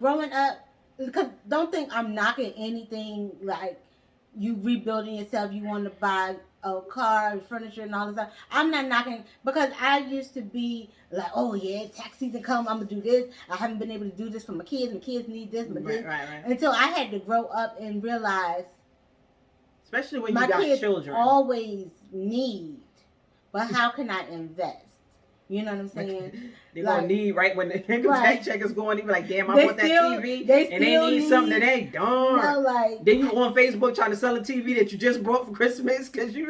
Speaker 4: growing up, because don't think I'm knocking anything like you rebuilding yourself. You want to buy a car, furniture, and all this stuff. I'm not knocking because I used to be like, oh yeah, tax season come, I'm gonna do this. I haven't been able to do this for my kids. My kids need this, but this.
Speaker 5: Right.
Speaker 4: Until I had to grow up and realize,
Speaker 5: especially when
Speaker 4: my
Speaker 5: you got
Speaker 4: kids
Speaker 5: children.
Speaker 4: always need, but how can I invest? You know what I'm saying?
Speaker 5: They're gonna need right when the income
Speaker 4: Right.
Speaker 5: tax check is going. They be like, damn, I
Speaker 4: They
Speaker 5: bought that
Speaker 4: still-
Speaker 5: TV,
Speaker 4: they
Speaker 5: and they
Speaker 4: still
Speaker 5: need something
Speaker 4: need-
Speaker 5: today. Darn.
Speaker 4: No, like
Speaker 5: Then you on Facebook trying to sell a TV that you just bought for Christmas because you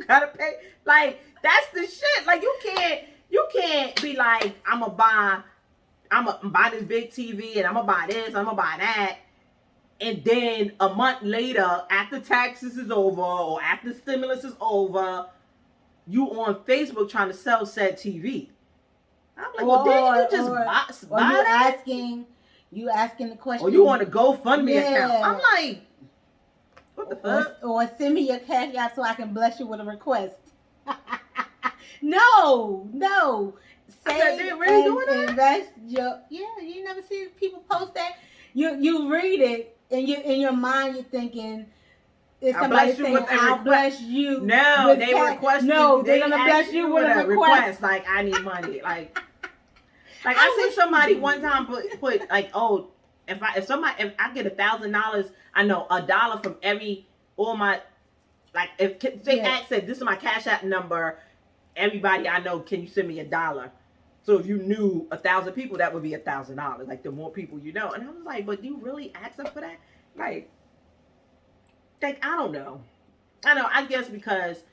Speaker 5: gotta pay. Like that's the shit. Like you can't be like, I'm gonna buy this big TV and I'm gonna buy this, I'm gonna buy that. And then a month later, after taxes is over or after stimulus is over, you on Facebook trying to sell said TV. I'm like, well, didn't you just buy
Speaker 4: you
Speaker 5: that?
Speaker 4: You asking the question.
Speaker 5: Or you want a GoFundMe
Speaker 4: Yeah.
Speaker 5: account. I'm like, what the fuck?
Speaker 4: Or send me your cash app so I can bless you with a request. No.
Speaker 5: I said, they really doing that?
Speaker 4: Invest you never see people post that. You read it and you in your mind you're thinking, is
Speaker 5: I'll
Speaker 4: somebody
Speaker 5: bless you
Speaker 4: saying
Speaker 5: with a
Speaker 4: I'll
Speaker 5: request.
Speaker 4: bless you?
Speaker 5: No,
Speaker 4: with
Speaker 5: they
Speaker 4: cash?
Speaker 5: requested.
Speaker 4: No, they're
Speaker 5: they
Speaker 4: gonna
Speaker 5: asked
Speaker 4: bless you with a request.
Speaker 5: Like, I need money. Like I see somebody one time put like, oh, if I get $1,000, I know $1 from all my, like, if they ask said, this is my Cash App number, everybody I know, can you send me $1? So if you knew 1,000 people, that would be $1,000. Like the more people you know, and I was like, but you really ask them for that? Like I don't know. I guess because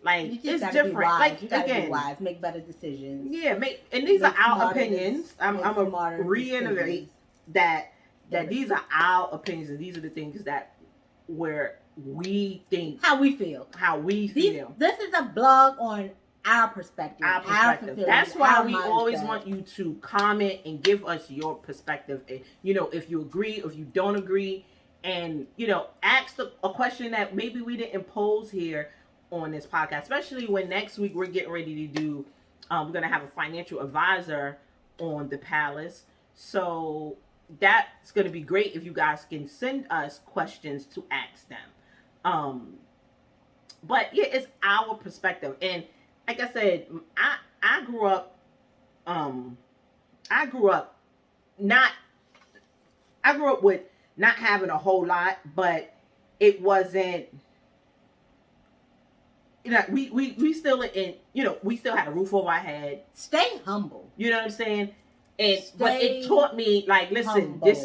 Speaker 5: like it's different. Like
Speaker 4: you gotta
Speaker 5: again,
Speaker 4: be wise, make better decisions.
Speaker 5: Yeah, and these are our
Speaker 4: smarter
Speaker 5: opinions. I'm gonna reiterate that these are our opinions and these are the things that where we think
Speaker 4: how we feel. This is a blog on our perspective.
Speaker 5: That's why we always want you to comment and give us your perspective. And, if you agree, if you don't agree, and ask a question that maybe we didn't pose here on this podcast. Especially when next week we're getting ready to do. We're gonna have a financial advisor on the Palace, so that's gonna be great if you guys can send us questions to ask them. But yeah, it's our perspective, and like I said, I grew up with not having a whole lot, but it wasn't. We still we still had a roof over our head.
Speaker 4: Stay humble.
Speaker 5: You know what I'm saying? But it taught me, like, listen,
Speaker 4: humble.
Speaker 5: this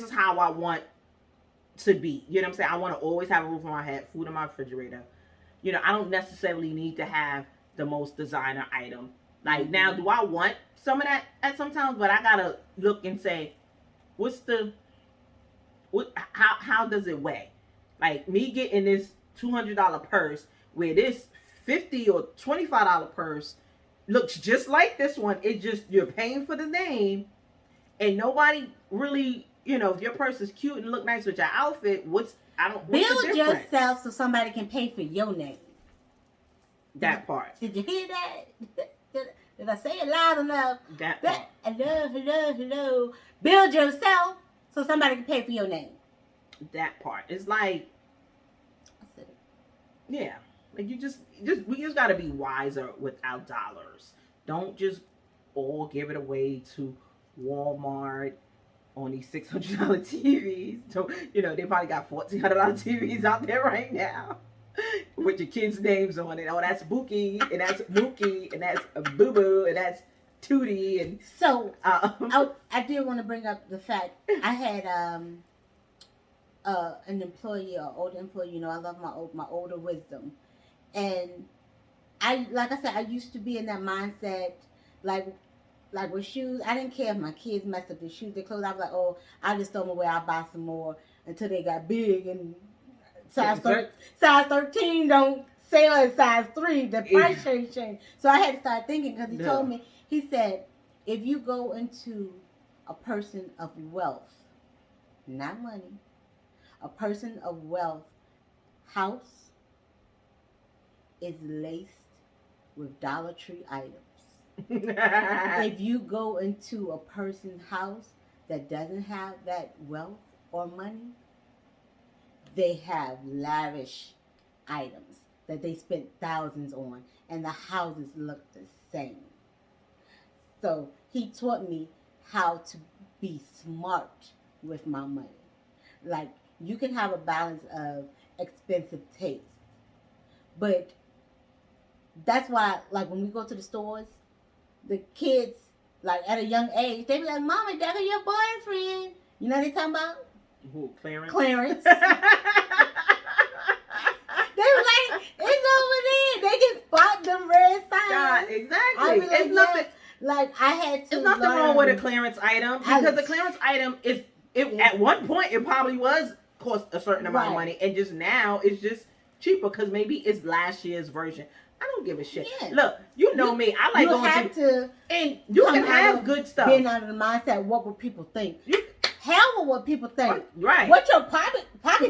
Speaker 5: is how I want to be. You know what I'm saying? I want to always have a roof over my head, food in my refrigerator. I don't necessarily need to have the most designer item. Like, now, do I want some of that at sometimes? But I gotta look and say, how does it weigh? Like, me getting this $200 purse where this $50 or $25 purse looks just like this one. It just, you're paying for the name, and nobody really, if your purse is cute and look nice with your outfit, build
Speaker 4: yourself so somebody can pay for your name.
Speaker 5: That part.
Speaker 4: Did you hear that? Did I say it loud enough?
Speaker 5: That part.
Speaker 4: Hello. Build yourself so somebody can pay for your name.
Speaker 5: That part. It's like, yeah. Like we just gotta be wiser with our dollars. Don't just all give it away to Walmart on these $600 TVs. So, they probably got $1,400 TVs out there right now with your kids' names on it. Oh, that's Bookie, and that's Mookie, and that's Boo Boo, and that's Tootie. And
Speaker 4: so I did want to bring up the fact I had an employee, an older employee. I love my older wisdom, and like I said, I used to be in that mindset, like with shoes. I didn't care if my kids messed up their shoes, their clothes. I was like, oh, I just throw them away. I'll buy some more until they got big, and size 13 don't sell at size 3. The price change. So I had to start thinking, because he told me, he said, if you go into a person of wealth, not money, a person of wealth house is laced with Dollar Tree items. If you go into a person's house, that doesn't have that wealth or money, they have lavish items that they spent thousands on, and the houses look the same. So he taught me how to be smart with my money. Like, you can have a balance of expensive taste, but that's why, like, when we go to the stores, the kids, like, at a young age, they be like, Mama, that is your boyfriend. You know what they talking about?
Speaker 5: Who, Clarence?
Speaker 4: Clarence. They were like, it's over there. They can spot them red signs.
Speaker 5: God,
Speaker 4: I
Speaker 5: exactly.
Speaker 4: be like,
Speaker 5: It's nothing.
Speaker 4: Like, I had to
Speaker 5: There's nothing wrong with a clearance item, because the clearance item is, at one point it probably was cost a certain amount of money, and just now it's just cheaper because maybe it's last year's version. I don't give a shit. Yeah. Look, you know me. I like going to and you can have good stuff.
Speaker 4: Being out of the mindset, what would people think? Hell with what people think.
Speaker 5: Right.
Speaker 4: What your pocket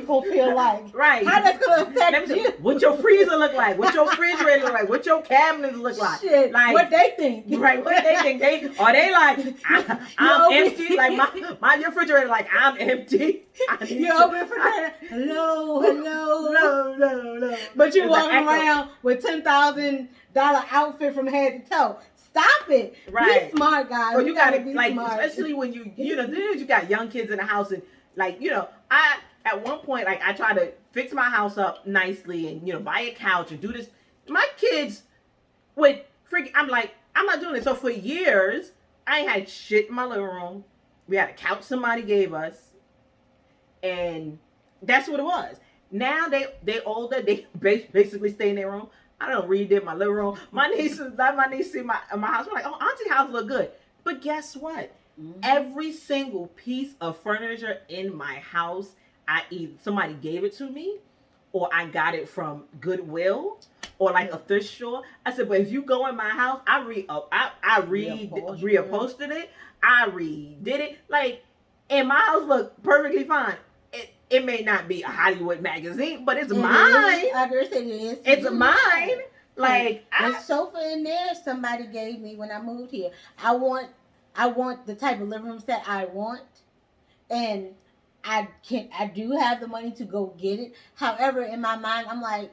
Speaker 4: gonna feel like.
Speaker 5: Right.
Speaker 4: How that's gonna affect you.
Speaker 5: What your freezer look like. What your refrigerator look like. What your cabinets look like.
Speaker 4: Shit,
Speaker 5: like
Speaker 4: what they think.
Speaker 5: Right. What they think. They like, I'm empty. Like my refrigerator like, I'm empty.
Speaker 4: You open refrigerator. Hello.
Speaker 5: No.
Speaker 4: But you walking around with $10,000 outfit from head to toe. Stop it.
Speaker 5: Right.
Speaker 4: Be smart, guys.
Speaker 5: Well, you gotta be
Speaker 4: like,
Speaker 5: smart. Especially when you got young kids in the house, and like, I at one point, like, I try to fix my house up nicely and buy a couch and do this. My kids would freaking, I'm like, I'm not doing it. So for years, I ain't had shit in my living room. We had a couch somebody gave us, and that's what it was. Now they older. They basically stay in their room. I don't redid my living room. My niece see my house. We're like, oh, Auntie's house look good. But guess what? Mm-hmm. Every single piece of furniture in my house, either somebody gave it to me, or I got it from Goodwill, or like a thrift store. I said, but if you go in my house, I reupholstered it. I redid it. Like, and my house look perfectly fine. It may not be a Hollywood magazine, but it's mine.
Speaker 4: I guess it is.
Speaker 5: It's mine. Like,
Speaker 4: the sofa in there somebody gave me when I moved here. I want the type of living room set I want, and I do have the money to go get it. However, in my mind, I'm like,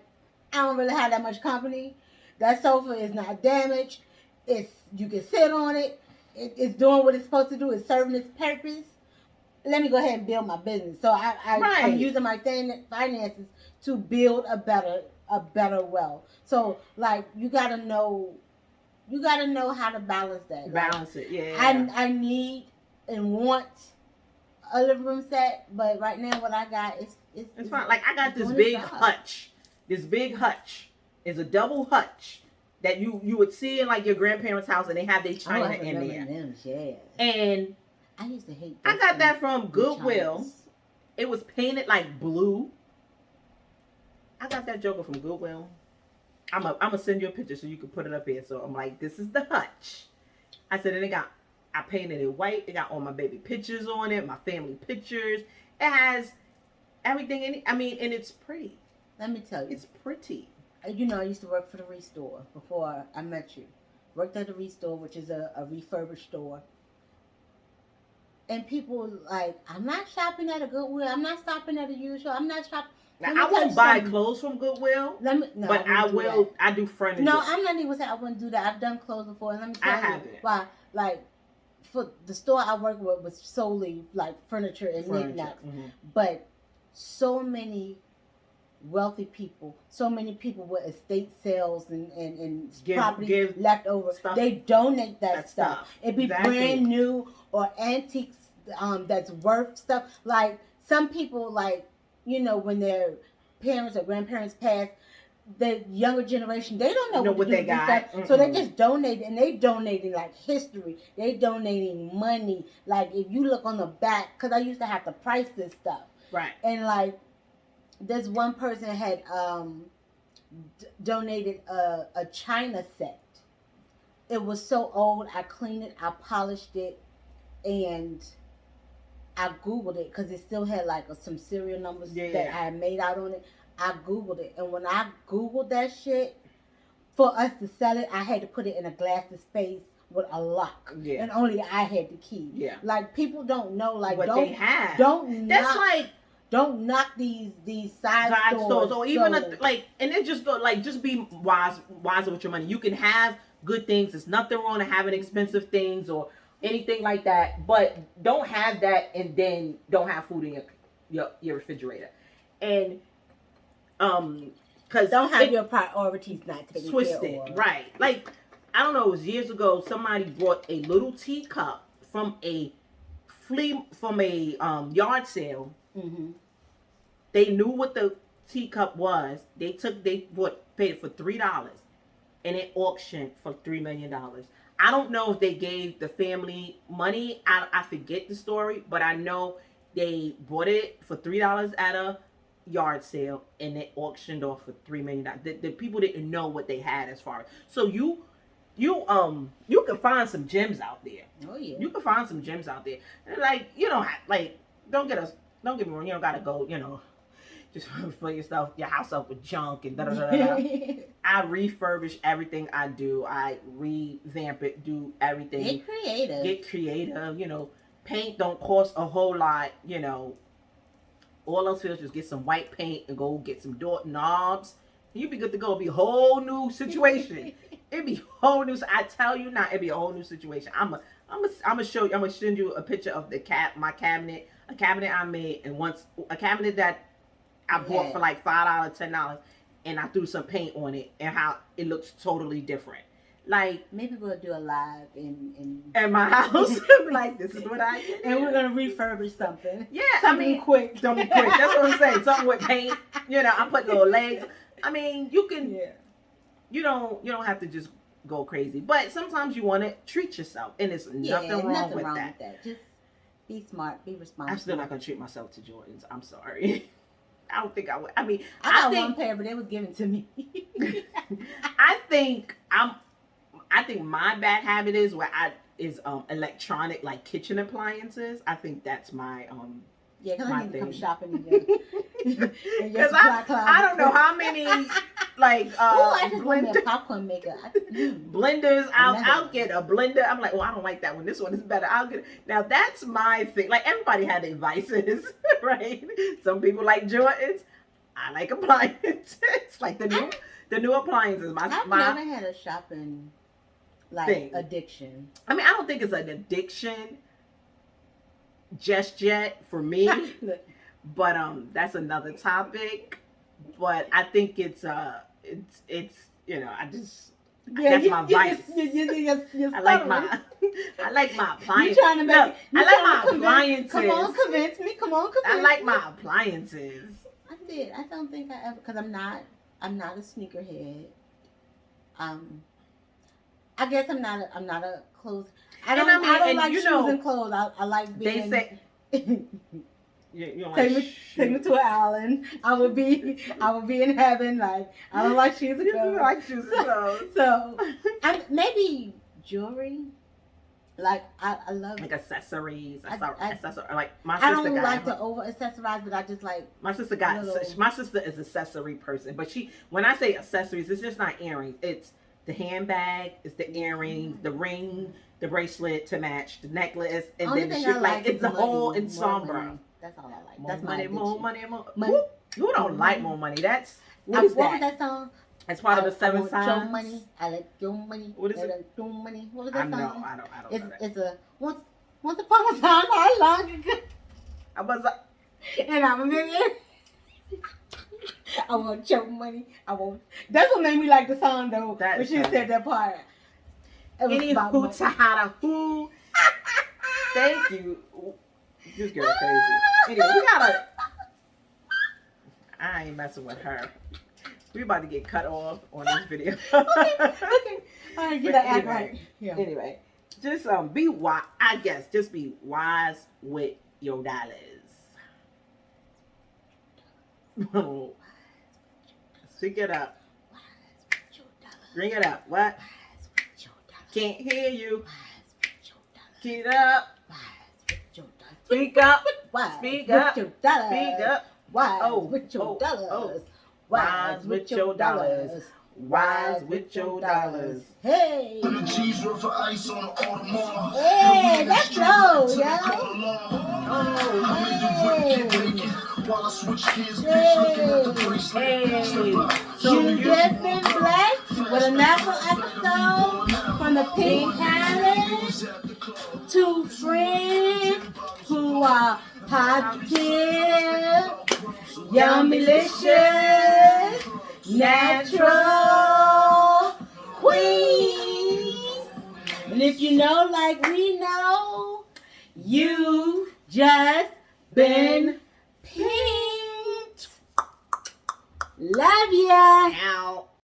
Speaker 4: I don't really have that much company. That sofa is not damaged. You can sit on it. It's doing what it's supposed to do. It's serving its purpose. Let me go ahead and build my business. So I'm using my finances to build a better wealth. So, like, you gotta know how to balance that.
Speaker 5: Balance it, yeah.
Speaker 4: I need and want a living room set, but right now what I got is
Speaker 5: it's fine. Like, I got this big hutch. This big hutch is a double hutch that you would see in like your grandparents' house, and they have their china in there. And
Speaker 4: I used to hate.
Speaker 5: I got that from Goodwill. It was painted like blue. I got that joker from Goodwill. I'm gonna send you a picture so you can put it up here. So I'm like, this is the hutch. I said, and I painted it white. It got all my baby pictures on it, my family pictures. It has everything in it. I mean, and it's pretty.
Speaker 4: Let me tell you,
Speaker 5: it's pretty.
Speaker 4: I used to work for the Restore before I met you. Worked at the Restore, which is a refurbished store. And people like, I'm not shopping at a Goodwill. I'm not stopping at a usual. I'm not shopping.
Speaker 5: Now, I won't buy clothes from Goodwill, but I will. I do furniture.
Speaker 4: No, I'm not even saying I wouldn't do that. I've done clothes before, and let me tell you why. Like, for the store I work with was solely like furniture and knickknacks, but so many wealthy people, so many people with estate sales and property left over, they donate that stuff. It'd be brand new or antiques that's worth stuff. Like, some people, like, when their parents or grandparents pass, the younger generation, they don't know what they got. So they just donate, and they donating like history. They donating money. Like, if you look on the back, because I used to have to price this stuff.
Speaker 5: Right.
Speaker 4: And like, this one person had donated a china set. It was so old. I cleaned it, I polished it, and I Googled it because it still had like some serial numbers that I had made out on it. I Googled it, and when I Googled that shit, for us to sell it, I had to put it in a glass space with a lock,
Speaker 5: Yeah.
Speaker 4: and only I had the key.
Speaker 5: Yeah.
Speaker 4: Like people don't know, like
Speaker 5: what they have.
Speaker 4: That's
Speaker 5: like
Speaker 4: don't knock these side stores
Speaker 5: or even and it just go like just be wiser with your money. You can have good things. There's nothing wrong to having expensive things or anything like that, but don't have that and then don't have food in your refrigerator. And because
Speaker 4: don't have your priorities not taken
Speaker 5: twisted,
Speaker 4: care of.
Speaker 5: right? Like I don't know, it was years ago. Somebody brought a little teacup from a yard sale.
Speaker 4: Mm-hmm.
Speaker 5: They knew what the teacup was. They paid it for $3, and it auctioned for $3 million. I don't know if they gave the family money. I forget the story, but I know they bought it for $3 at a yard sale, and it auctioned off for $3 million. The people didn't know what they had as far as. So you can find some gems out there.
Speaker 4: Oh yeah.
Speaker 5: You can find some gems out there. And like you don't have, like don't get me wrong. You don't gotta go. Just fill your house up with junk and da da da da. I refurbish everything I do. I revamp it, do everything. Get creative. Paint don't cost a whole lot. All else fails, just get some white paint and go get some door knobs. And you'd be good to go. It'd be a whole new situation. It'd be whole new. I tell you now, it'd be a whole new situation. I'm gonna show you. I'm gonna send you a picture of my cabinet, a cabinet I made, and a cabinet that I bought for like $5, $10, and I threw some paint on it, and how it looks totally different. Like
Speaker 4: maybe we'll do a live in
Speaker 5: my house. Like this is what I did,
Speaker 4: and we're gonna refurbish something.
Speaker 5: Yeah,
Speaker 4: something quick.
Speaker 5: Something quick. That's what I'm saying. Something with paint. I put little legs. I mean, you can.
Speaker 4: Yeah.
Speaker 5: You don't have to just go crazy, but sometimes you want to treat yourself, and there's nothing wrong with that.
Speaker 4: Just be smart, be responsible.
Speaker 5: I'm still not gonna treat myself to Jordans. I'm sorry. I don't think I would. I mean,
Speaker 4: I got one pair, but it was given to me.
Speaker 5: I think my bad habit is electronic, like kitchen appliances. I think that's my
Speaker 4: yeah, because I need to come shopping
Speaker 5: again. Because I don't know how many like
Speaker 4: I just want me a popcorn maker.
Speaker 5: Blenders. I'll get a blender. I'm like, I don't like that one. This one is better. Now that's my thing. Like everybody had their vices, right? Some people like Jordans. I like appliances. Like the new appliances.
Speaker 4: I've never had a shopping
Speaker 5: thing.
Speaker 4: Addiction.
Speaker 5: I mean, I don't think it's an addiction just yet for me. But that's another topic. But I think it's I just that's my vice. I like my appliances.
Speaker 4: I like my
Speaker 5: appliances.
Speaker 4: Come on, convince me.
Speaker 5: I like my appliances.
Speaker 4: I don't think I ever, because I'm not a sneakerhead. I guess I'm not a clothes. I don't like shoes and clothes. I like being.
Speaker 5: They say.
Speaker 4: Take me to an island. I would be in heaven. Like I don't like shoes and clothes.
Speaker 5: like shoes and clothes.
Speaker 4: So maybe jewelry. Like I love
Speaker 5: like accessories. Like my sister.
Speaker 4: I don't like to over accessorize, but I just like
Speaker 5: my sister my sister is accessory person. But when I say accessories, it's just not earrings. It's the handbag, it's the earrings, the ring, the bracelet to match, the necklace, and then the shit. Like it's the whole ensemble.
Speaker 4: That's all I like.
Speaker 5: More
Speaker 4: that's
Speaker 5: money,
Speaker 4: more
Speaker 5: money. Who don't like more money? That's what was
Speaker 4: that song?
Speaker 5: That's part of the 7 signs.
Speaker 4: Your money. I like your money.
Speaker 5: What is it?
Speaker 4: I like your money. What was that song?
Speaker 5: I don't know.
Speaker 4: It's a once upon a time, how long ago?
Speaker 5: I was like,
Speaker 4: and I'm a millionaire. I want your money. I want. That's what made me like the song though. When she said that part.
Speaker 5: Anywho, Tahada, who? Thank you. This girl crazy. Anyway, we gotta. I ain't messing with her. We about to get cut off on this video.
Speaker 4: Okay. All right, get that act right. Yeah.
Speaker 5: Anyway, just be wise. I guess just be wise with your dollars. Speak it up. Bring it up. What? Can't hear you. Get up. Speak up. Speak up. Speak up.
Speaker 4: Wise with your dollars. Wise with your dollars.
Speaker 5: Wise with your dollars.
Speaker 4: Hey.
Speaker 2: Put a G's worth of ice on the Audemars.
Speaker 4: Hey, let's go, yo.
Speaker 2: I made the whip get naked while I switch gears, bitch, looking at the bracelet. Step out, show
Speaker 4: You
Speaker 2: me what
Speaker 4: just
Speaker 2: you
Speaker 4: been
Speaker 2: want about.
Speaker 4: blessed with another episode from the Pink Palace. Two friends who are positive, yummylicious, natural queens. And if you know like we know, you've just been pinked. Love ya.
Speaker 5: Out.